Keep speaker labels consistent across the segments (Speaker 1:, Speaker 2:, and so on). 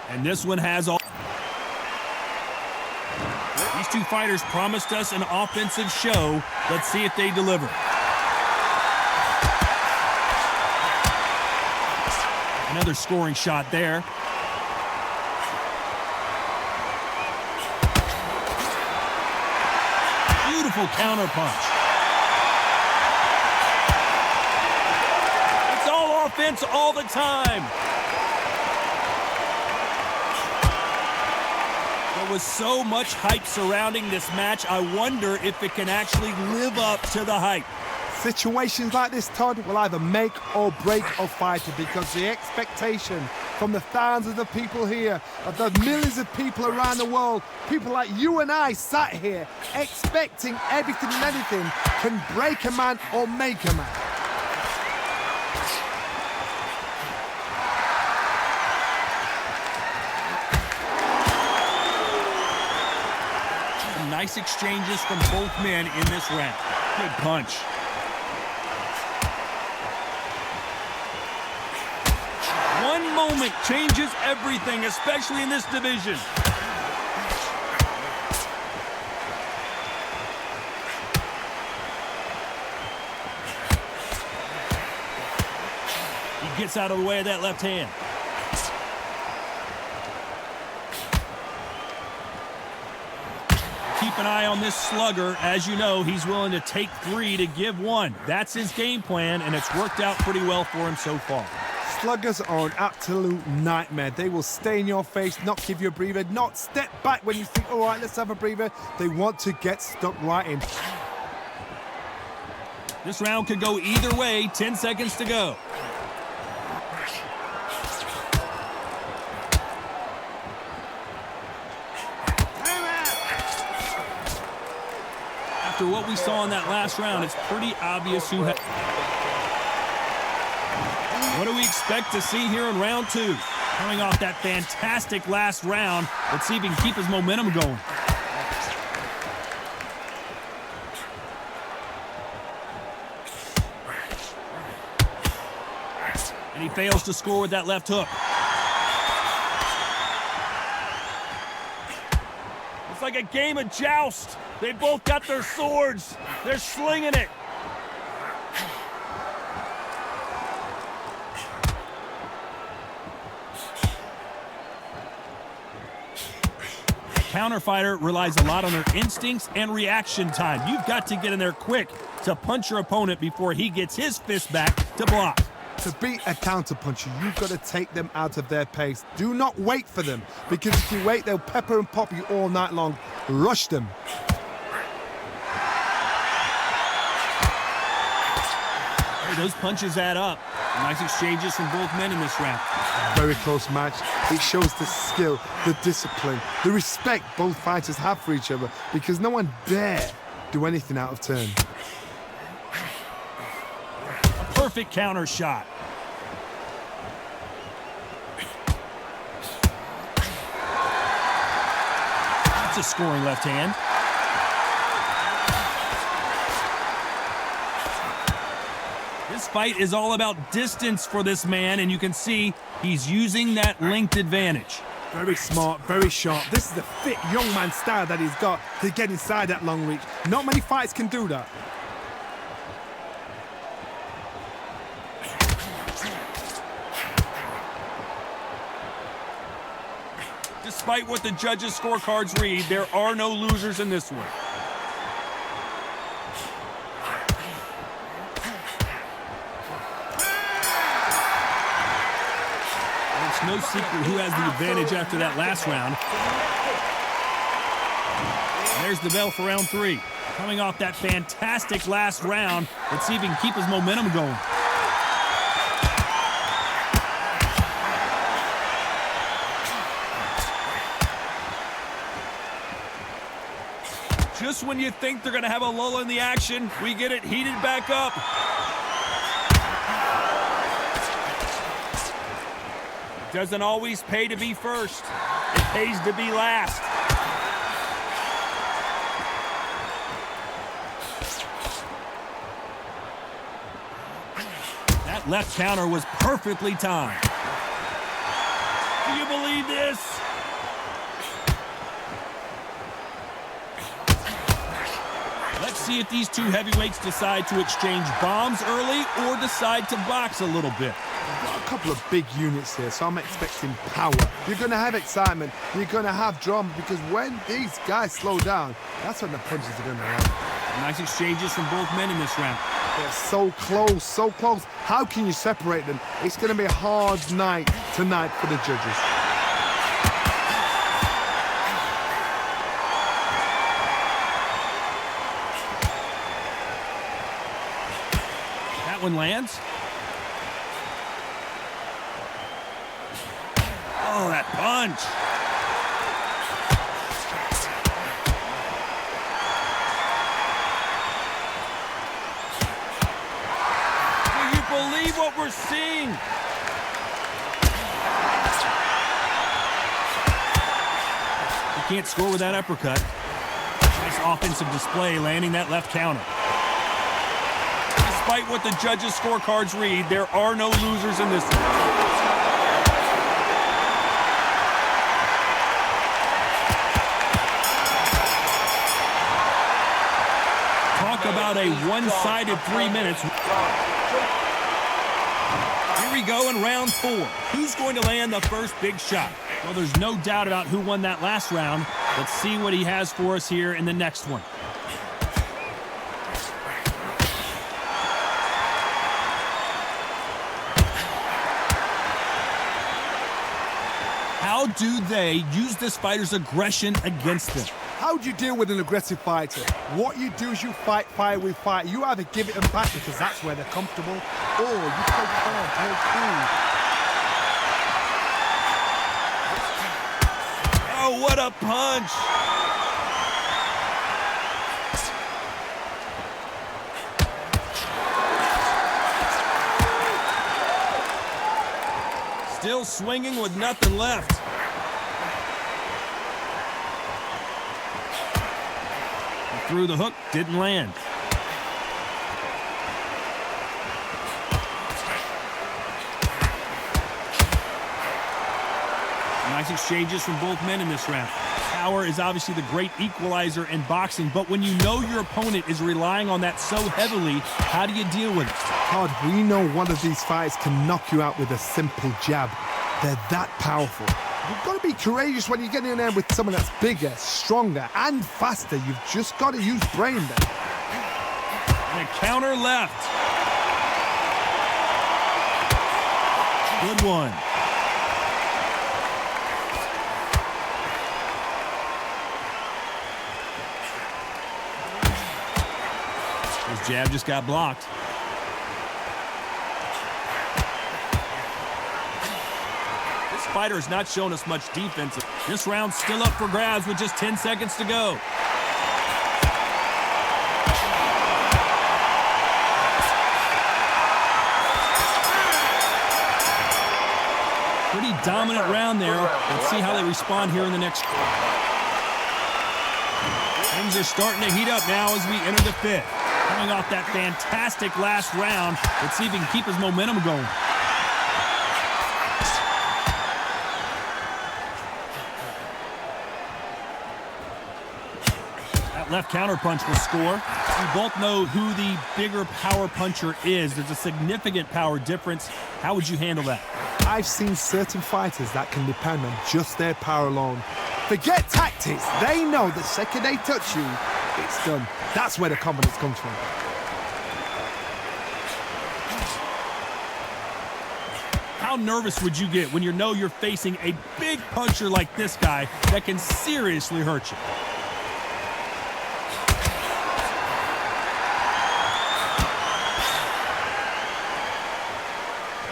Speaker 1: And this one has all. These two fighters promised us an offensive show. Let's see if they deliver. Another scoring shot there. Beautiful counter punch. It's all offense all the time. There was so much hype surrounding this match. I wonder if it can actually live up to the hype.
Speaker 2: Situations like this, Todd, will either make or break a fighter, because the expectation from the thousands of people here, of the millions of people around the world, people like you and I sat here expecting everything and anything, can break a man or make a man.
Speaker 1: Some nice exchanges from both men in this round. Good punch. One moment changes everything, especially in this division. He gets out of the way of that left hand. Keep an eye on this slugger. As you know, he's willing to take 3 to give 1. That's his game plan, and it's worked out pretty well for him so far.
Speaker 2: Sluggers are an absolute nightmare. They will stay in your face, not give you a breather, not step back when you think, all right, let's have a breather. They want to get stuck right in.
Speaker 1: This round could go either way. 10 seconds to go. After what we saw in that last round, it's pretty obvious who had. What do we expect to see here in round 2? Coming off that fantastic last round, let's see if he can keep his momentum going. And he fails to score with that left hook. It's like a game of joust. They both got their swords. They're slinging it. Counter fighter relies a lot on their instincts and reaction time. You've got to get in there quick to punch your opponent before he gets his fist back to block.
Speaker 2: To beat a counter puncher, you've got to take them out of their pace. Do not wait for them, because if you wait, they'll pepper and pop you all night long. Rush them.
Speaker 1: Hey, those punches add up. Nice exchanges from both men in this round.
Speaker 2: Very close match. It shows the skill, the discipline, the respect both fighters have for each other, because no one dare do anything out of turn.
Speaker 1: A perfect counter shot. That's a scoring left hand. This fight is all about distance for this man, and you can see he's using that length advantage.
Speaker 2: Very smart, very sharp. This is the fit young man style that he's got to get inside that long reach. Not many fights can do that.
Speaker 1: Despite what the judges' scorecards read, there are no losers in this one. No secret who has the advantage after that last round. And there's the bell for round 3. Coming off that fantastic last round, let's see if he can keep his momentum going. Just when you think they're going to have a lull in the action, we get it heated back up. Doesn't always pay to be first. It pays to be last. That That left counter was perfectly timed. Do you believe this? Let's see if these two heavyweights decide to exchange bombs early or decide to box a little bit.
Speaker 2: We've got a couple of big units here, so I'm expecting power. You're going to have excitement. You're going to have drama, because when these guys slow down, that's when the punches are going to land.
Speaker 1: Nice exchanges from both men in this round.
Speaker 2: They're so close, so close. How can you separate them? It's going to be a hard night tonight for the judges.
Speaker 1: That one lands. Oh, that punch. Do you believe what we're seeing? You can't score with that uppercut. Nice offensive display, landing that left counter. Despite what the judges' scorecards read, there are no losers in this one. Talk about a one-sided 3 minutes. Here we go in round 4. Who's going to land the first big shot? Well, there's no doubt about who won that last round. Let's see what he has for us here in the next one. How do they use this fighter's aggression against them?
Speaker 2: How do you deal with an aggressive fighter? What you do is you fight fire with fire. You either give it them back because that's where they're comfortable, or you take it on, play cool.
Speaker 1: Oh, what a punch! Still swinging with nothing left. Through the hook, didn't land. Nice exchanges from both men in this round. Power is obviously the great equalizer in boxing, but when you know your opponent is relying on that so heavily, how do you deal with it?
Speaker 2: Todd, we know one of these fighters can knock you out with a simple jab. They're that powerful. You've got to be courageous when you get in there with someone that's bigger, stronger, and faster. You've just got to use brain there.
Speaker 1: And a counter left. Good one. His jab just got blocked. Fighter has not shown us much defense. This round's still up for grabs with just 10 seconds to go. Pretty dominant round there. Let's see how they respond here in the next. Things are starting to heat up now as we enter the 5th. Coming off that fantastic last round, let's see if he can keep his momentum going. Left counter punch will score. We both know who the bigger power puncher is. There's a significant power difference. How would you handle that?
Speaker 2: I've seen certain fighters that can depend on just their power alone. Forget tactics. They know the second they touch you, it's done. That's where the confidence comes from.
Speaker 1: How nervous would you get when you know you're facing a big puncher like this guy that can seriously hurt you?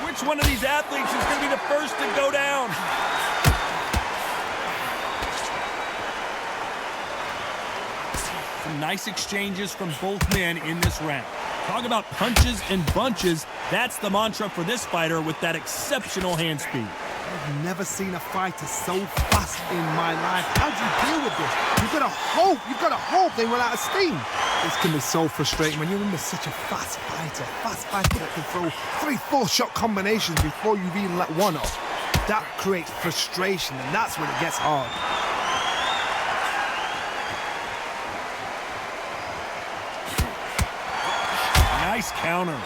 Speaker 1: Which one of these athletes is going to be the first to go down? Some nice exchanges from both men in this round. Talk about punches and bunches. That's the mantra for this fighter with that exceptional hand speed.
Speaker 2: I've never seen a fighter so fast in my life. How do you deal with this? You've got to hope they run out of steam. This can be so frustrating when you're under such a fast fighter that can throw 3-4 shot combinations before you've even let one off. That creates frustration, and that's when it gets hard.
Speaker 1: Nice counter.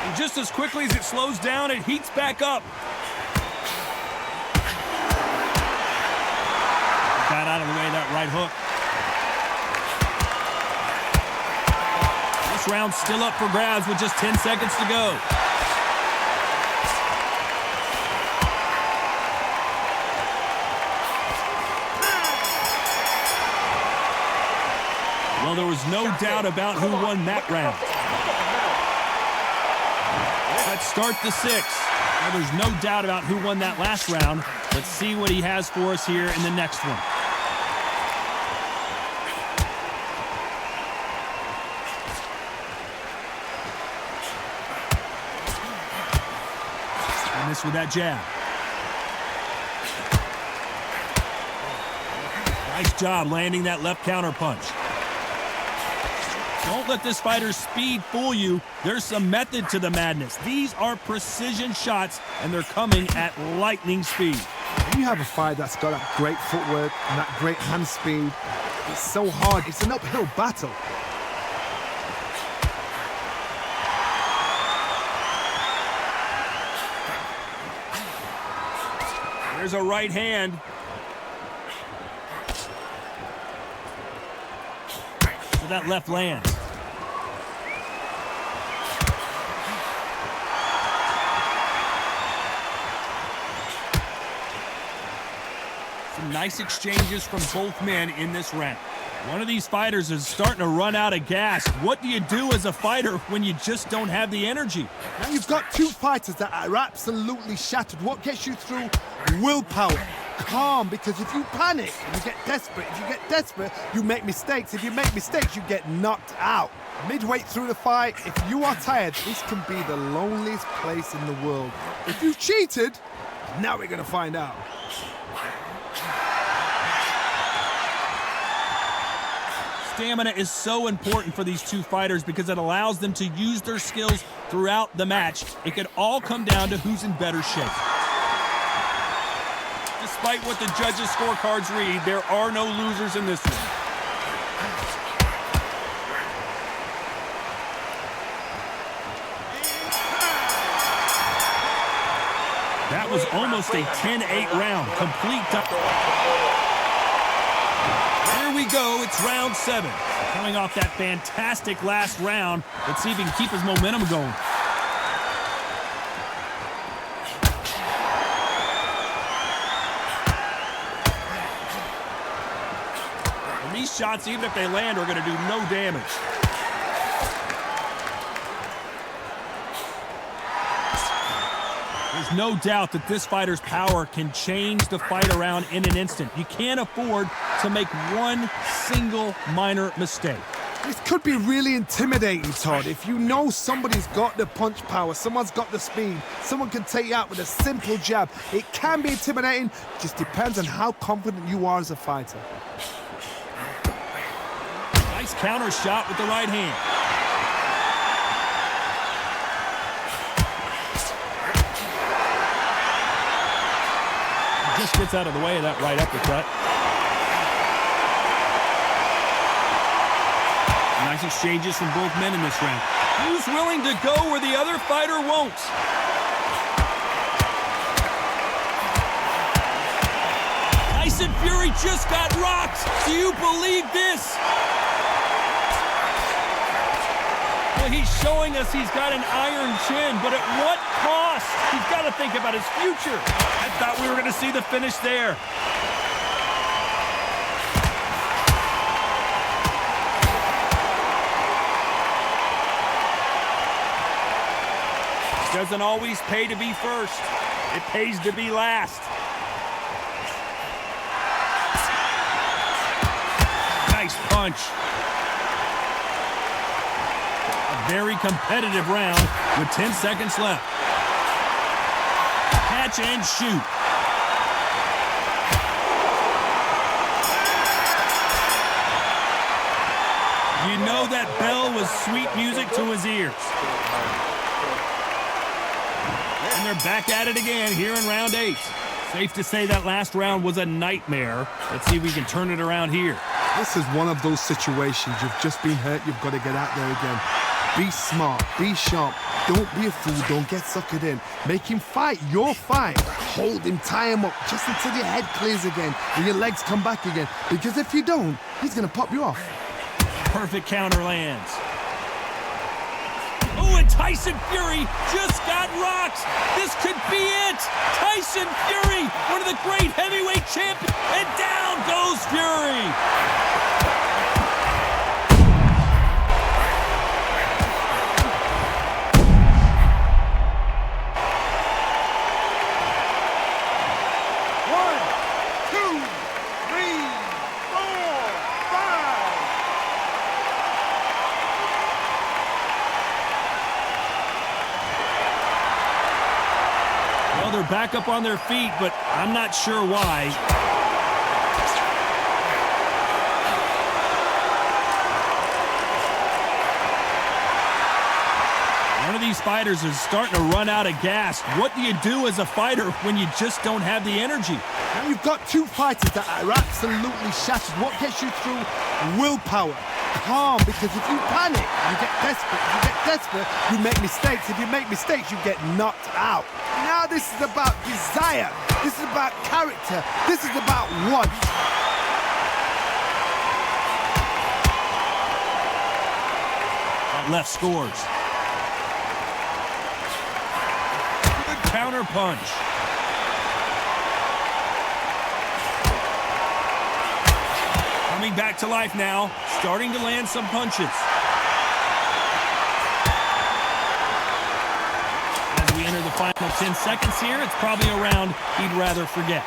Speaker 1: And just as quickly as it slows down, it heats back up. Got out of the way of that right hook. This round's still up for grabs with just 10 seconds to go. Well, there was no doubt about who won that round. Let's start the sixth. Well, there's no doubt about who won that last round. Let's see what he has for us here in the next one. And this with that jab. Nice job landing that left counter punch. Don't let this fighter's speed fool you. There's some method to the madness. These are precision shots, and they're coming at lightning speed.
Speaker 2: When you have a fight that's got that great footwork and that great hand speed, it's so hard. It's an uphill battle.
Speaker 1: There's a right hand. So that left lands. Some nice exchanges from both men in this round. One of these fighters is starting to run out of gas. What do you do as a fighter when you just don't have the energy?
Speaker 2: Now you've got two fighters that are absolutely shattered. What gets you through? Willpower. Calm, because if you panic, you get desperate. If you get desperate, you make mistakes. If you make mistakes, you get knocked out. Midway through the fight, if you are tired, this can be the loneliest place in the world. If you cheated, now we're going to find out.
Speaker 1: Stamina is so important for these two fighters because it allows them to use their skills throughout the match. It could all come down to who's in better shape. Despite what the judges' scorecards read, there are no losers in this one. That was almost a 10-8 round, complete. Here we go, it's round 7. Coming off that fantastic last round, let's see if he can keep his momentum going. And these shots, even if they land, are going to do no damage. There's no doubt that this fighter's power can change the fight around in an instant. You can't afford to make one single minor mistake.
Speaker 2: This could be really intimidating, Todd. If you know somebody's got the punch power, someone's got the speed, someone can take you out with a simple jab. It can be intimidating, just depends on how confident you are as a fighter.
Speaker 1: Nice counter shot with the right hand. Just gets out of the way of that right uppercut. Nice exchanges from both men in this round. Who's willing to go where the other fighter won't? Tyson Fury just got rocked. Do you believe this? Well, he's showing us he's got an iron chin, but at what cost? He's got to think about his future. I thought we were going to see the finish there. It doesn't always pay to be first. It pays to be last. Nice punch. A very competitive round with 10 seconds left. Catch and shoot. know that bell was sweet music to his ears. And they're back at it again here in round 8. Safe to say that last round was a nightmare. Let's see if we can turn it around here.
Speaker 2: This is one of those situations. You've just been hurt. You've got to get out there again. Be smart. Be sharp. Don't be a fool. Don't get suckered in. Make him fight your fight. Hold him. Tie him up just until your head clears again and your legs come back again. Because if you don't, he's going to pop you off.
Speaker 1: Perfect counter lands. Oh, and Tyson Fury just got rocked. This could be it. Tyson Fury, one of the great heavyweight champions, and down goes Fury. They're back up on their feet, but I'm not sure why. One of these fighters is starting to run out of gas. What do you do as a fighter when you just don't have the energy?
Speaker 2: Now you've got two fighters that are absolutely shattered. What gets you through? Willpower. Calm, because if you panic, you get desperate. If you get desperate, you make mistakes. If you make mistakes, you get knocked out. Now this is about desire. This is about character. This is about want.
Speaker 1: That left scores. Good counter punch. Coming back to life now, starting to land some punches. As we enter the final 10 seconds here, it's probably a round he'd rather forget.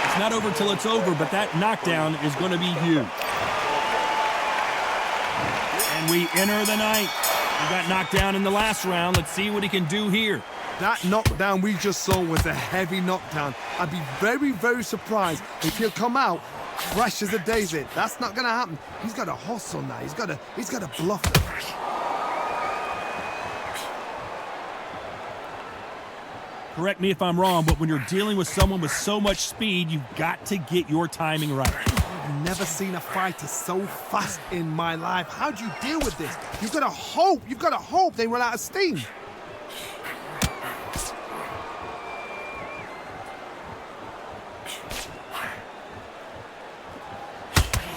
Speaker 1: It's not over till it's over, but that knockdown is going to be huge. And we enter the night. He got knocked down in the last round. Let's see what he can do here.
Speaker 2: That knockdown we just saw was a heavy knockdown. I'd be very, very surprised if he'll come out fresh as a daisy. That's not going to happen. He's got to hustle now. He's got to bluff it.
Speaker 1: Correct me if I'm wrong, but when you're dealing with someone with so much speed, you've got to get your timing right.
Speaker 2: I've never seen a fighter so fast in my life. How do you deal with this? You've got to hope. You've got to hope they run out of steam.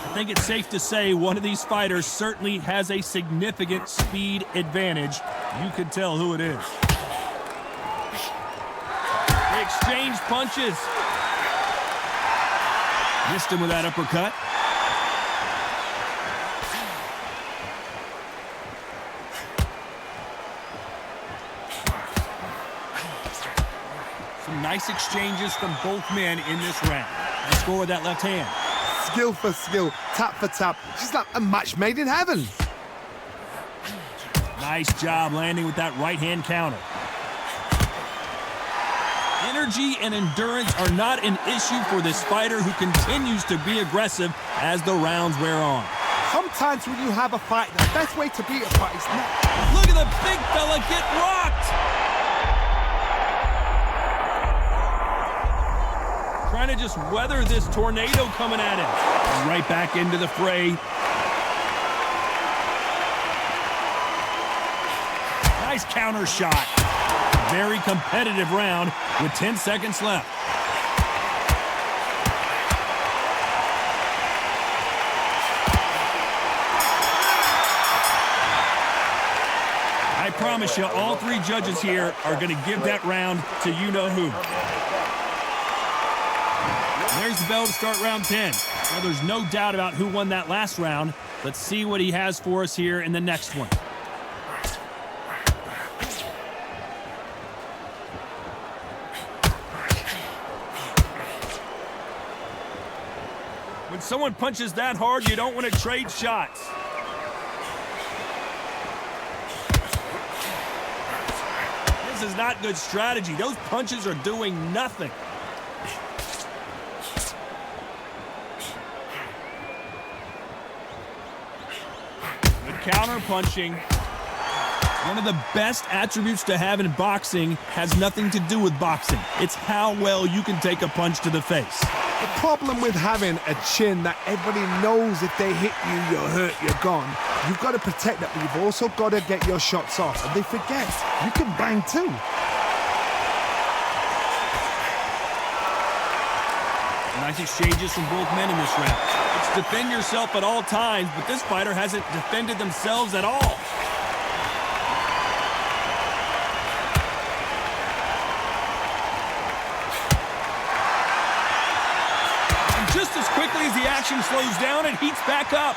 Speaker 1: I think it's safe to say one of these fighters certainly has a significant speed advantage. You can tell who it is. They exchange punches. Missed him with that uppercut. Some nice exchanges from both men in this round. They score with that left hand.
Speaker 2: Skill for skill, tap for tap. She's like a match made in heaven.
Speaker 1: Nice job landing with that right hand counter. Energy and endurance are not an issue for this fighter who continues to be aggressive as the rounds wear on.
Speaker 2: Sometimes when you have a fight, the best way to beat a fight is not.
Speaker 1: Look at the big fella get rocked! Trying to just weather this tornado coming at him. And right back into the fray. Nice counter shot. Very competitive round with 10 seconds left. I promise you, all three judges here are going to give that round to you-know-who. There's the bell to start round 10. Well, there's no doubt about who won that last round. Let's see what he has for us here in the next one. When someone punches that hard, you don't want to trade shots. There's is not good strategy. Those punches are doing nothing. Good counter punching. One of the best attributes to have in boxing has nothing to do with boxing. It's how well you can take a punch to the face.
Speaker 2: The problem with having a chin that everybody knows if they hit you, you're hurt, you're gone. You've got to protect that, but you've also got to get your shots off. And they forget, you can bang too.
Speaker 1: Nice exchanges from both men in this round. It's defend yourself at all times, but this fighter hasn't defended themselves at all. Just as quickly as the action slows down, it heats back up.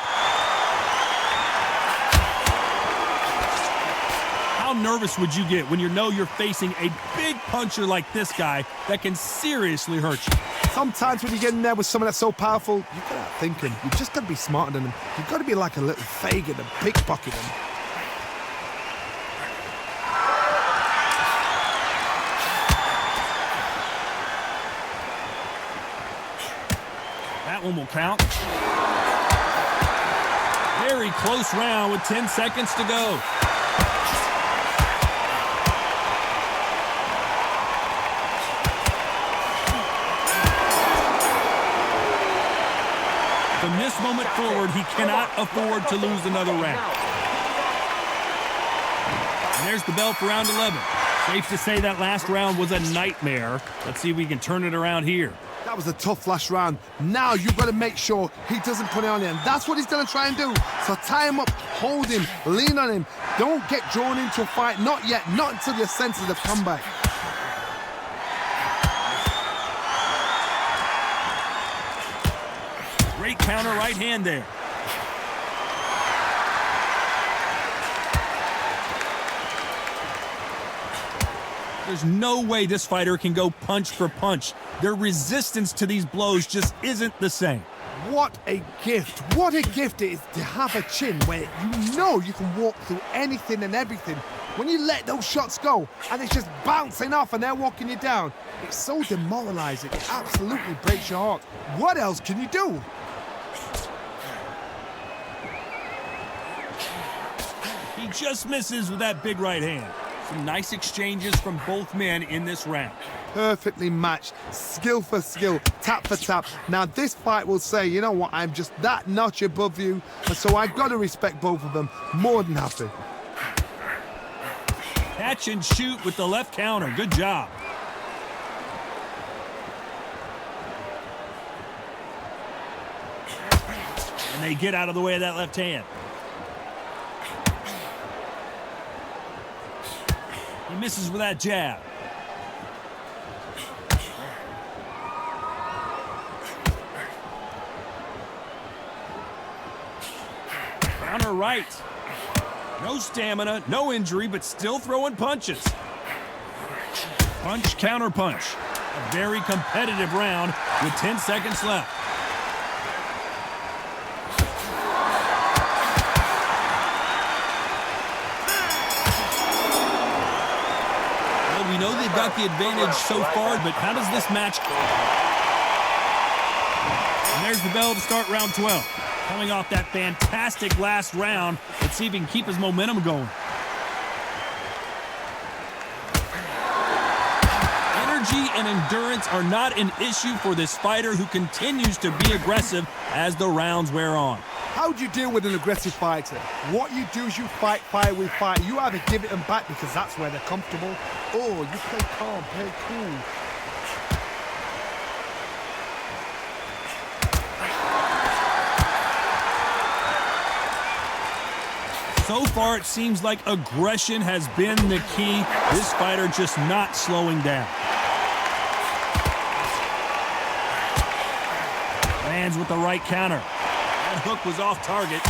Speaker 1: How nervous would you get when you know you're facing a big puncher like this guy that can seriously hurt you?
Speaker 2: Sometimes when you get in there with someone that's so powerful, you've got to start thinking. You've just got to be smarter than them. You've got to be like a little Fagin and pickpocket them.
Speaker 1: That one will count. Very close round with 10 seconds to go. From this moment forward, he cannot afford to lose another round. And there's the bell for round 11. Safe to say that last round was a nightmare. Let's see if we can turn it around here.
Speaker 2: That was a tough last round. Now you've got to make sure he doesn't put it on you, and that's what he's going to try and do. So tie him up, hold him, lean on him. Don't get drawn into a fight. Not yet. Not until your senses have come back.
Speaker 1: Great counter right hand there. There's no way this fighter can go punch for punch. Their resistance to these blows just isn't the same.
Speaker 2: What a gift. What a gift it is to have a chin where you know you can walk through anything and everything. When you let those shots go and it's just bouncing off and they're walking you down, it's so demoralizing. It absolutely breaks your heart. What else can you do?
Speaker 1: He just misses with that big right hand. Some nice exchanges from both men in this round.
Speaker 2: Perfectly matched, skill for skill, tap for tap. Now this fight will say, you know what, I'm just that notch above you, and so I've got to respect both of them. More than happy.
Speaker 1: Catch and shoot with the left counter. Good job. And they get out of the way of that left hand. He misses with that jab. Counter right. No stamina, no injury, but still throwing punches. Punch, counter punch. A very competitive round with 10 seconds left. We know they've got the advantage so far, but how does this match go? And there's the bell to start round 12. Coming off that fantastic last round, let's see if he can keep his momentum going. Energy and endurance are not an issue for this fighter who continues to be aggressive as the rounds wear on.
Speaker 2: How do you deal with an aggressive fighter? What you do is you fight fire with fire. You either give it them back because that's where they're comfortable, or you play calm, play cool.
Speaker 1: So far, it seems like aggression has been the key. This fighter just not slowing down. Lands with the right counter. That hook was off target.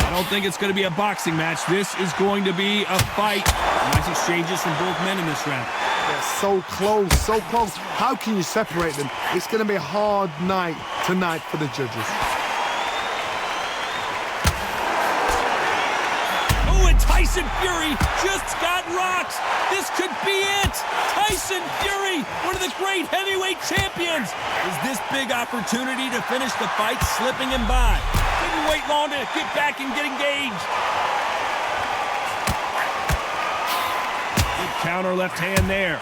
Speaker 1: I don't think it's going to be a boxing match. This is going to be a fight. Nice exchanges from both men in this round.
Speaker 2: They're so close, so close. How can you separate them? It's going to be a hard night tonight for the judges.
Speaker 1: And Tyson Fury just got rocked. This could be it. Tyson Fury, one of the great heavyweight champions. Is this big opportunity to finish the fight slipping him by? Didn't wait long to get back and get engaged. Good counter left hand there.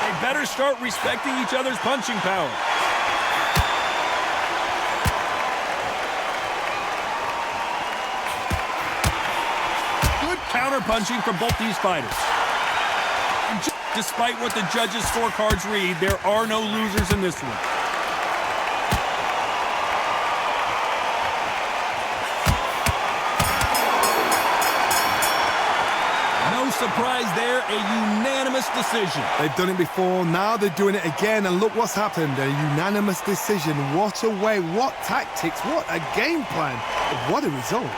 Speaker 1: They better start respecting each other's punching power. Counter-punching from both these fighters. And despite what the judges' scorecards read, there are no losers in this one. No surprise there, a unanimous decision.
Speaker 2: They've done it before, now they're doing it again, and look what's happened. A unanimous decision. What a way, what tactics, what a game plan. What a result.